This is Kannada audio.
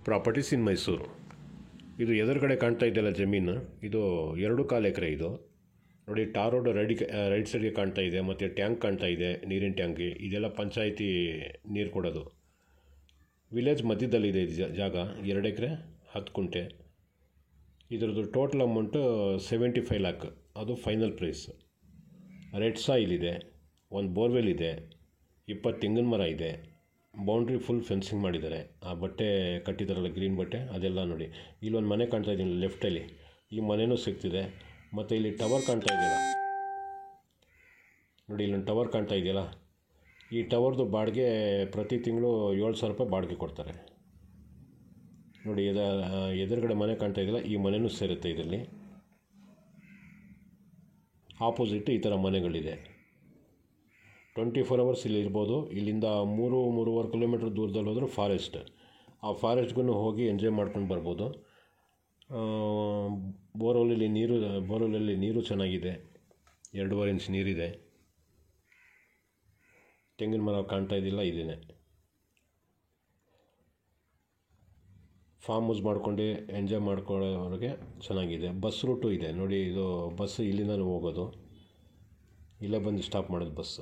ಪ್ರಾಪರ್ಟೀಸ್ ಇನ್ ಮೈಸೂರು. ಇದು ಎದುರುಗಡೆ ಕಾಣ್ತಾ ಇದೆಯಲ್ಲ ಜಮೀನು, ಇದು 2.25 ಎಕರೆ. ಇದು ನೋಡಿ, ಟಾರ್ ರೋಡ್ ರೈಟ್ ಸೈಡ್ಗೆ ಕಾಣ್ತಾ ಇದೆ, ಮತ್ತು ಟ್ಯಾಂಕ್ ಕಾಣ್ತಾ ಇದೆ, ನೀರಿನ ಟ್ಯಾಂಕ್. ಇದೆಲ್ಲ ಪಂಚಾಯಿತಿ ನೀರು ಕೊಡೋದು. ವಿಲೇಜ್ ಮಧ್ಯದಲ್ಲಿದೆ ಇದು ಜಾಗ. 2 ಎಕರೆ 10 ಗುಂಟೆ. ಇದರದ್ದು ಟೋಟಲ್ ಅಮೌಂಟು 75 ಲ್ಯಾಕ್. ಅದು ಫೈನಲ್ ಪ್ರೈಸ್. ರೆಡ್ ಸಾಯಿಲ್ ಇದೆ, ಒಂದು ಬೋರ್ವೆಲ್ ಇದೆ, 20 ತೆಂಗಿನ ಮರ ಇದೆ, ಬೌಂಡ್ರಿ ಫುಲ್ ಫೆನ್ಸಿಂಗ್ ಮಾಡಿದ್ದಾರೆ. ಆ ಬಟ್ಟೆ ಕಟ್ಟಿದಾರಲ್ಲ ಗ್ರೀನ್ ಬಟ್ಟೆ, ಅದೆಲ್ಲ ನೋಡಿ. ಇಲ್ಲೊಂದು ಮನೆ ಕಾಣ್ತಾ ಇದ್ದೀನಿ ಲೆಫ್ಟಲ್ಲಿ, ಈ ಮನೆಯೂ ಸಿಗ್ತಿದೆ. ಮತ್ತು ಇಲ್ಲಿ ಟವರ್ ಕಾಣ್ತಾ ಇದೆಯಲ್ಲ ನೋಡಿ, ಇಲ್ಲೊಂದು ಟವರ್ ಕಾಣ್ತಾ ಇದೆಯಲ್ಲ, ಈ ಟವರ್ದು ಬಾಡಿಗೆ ಪ್ರತಿ ತಿಂಗಳು 7,000 ರೂಪಾಯಿ ಬಾಡಿಗೆ ಕೊಡ್ತಾರೆ ನೋಡಿ. ಎದುರುಗಡೆ ಮನೆ ಕಾಣ್ತಾ ಇದೆಯಲ್ಲ, ಈ ಮನೆಯೂ ಸೇರುತ್ತೆ ಇದರಲ್ಲಿ. ಆಪೋಸಿಟ್ ಈ ಥರ ಮನೆಗಳಿದೆ. 24 ಅವರ್ಸ್ ಇಲ್ಲಿ ಇರ್ಬೋದು. ಇಲ್ಲಿಂದ 3-3.5 ಕಿಲೋಮೀಟ್ರ್ ದೂರದಲ್ಲಿ ಹೋದರೂ ಫಾರೆಸ್ಟ್. ಆ ಫಾರೆಸ್ಟ್ಗೂ ಹೋಗಿ ಎಂಜಾಯ್ ಮಾಡ್ಕೊಂಡು ಬರ್ಬೋದು. ಬೋರ್ವೆಲಲ್ಲಿ ನೀರು ಚೆನ್ನಾಗಿದೆ, 2.5 ಇಂಚ್ ನೀರಿದೆ. ತೆಂಗಿನ ಮರ ಕಾಣ್ತಾ ಇದ್ದಿಲ್ಲ, ಇದೇನೆ. ಫಾರ್ಮ್ ಹೌಸ್ ಮಾಡ್ಕೊಂಡು ಎಂಜಾಯ್ ಮಾಡ್ಕೊಳ್ಳೋರಿಗೆ ಚೆನ್ನಾಗಿದೆ. ಬಸ್ ರೂಟು ಇದೆ ನೋಡಿ. ಇದು ಬಸ್ ಇಲ್ಲಿಂದಲೂ ಹೋಗೋದು, ಇಲ್ಲೇ ಬಂದು ಸ್ಟಾಪ್ ಮಾಡೋದು ಬಸ್.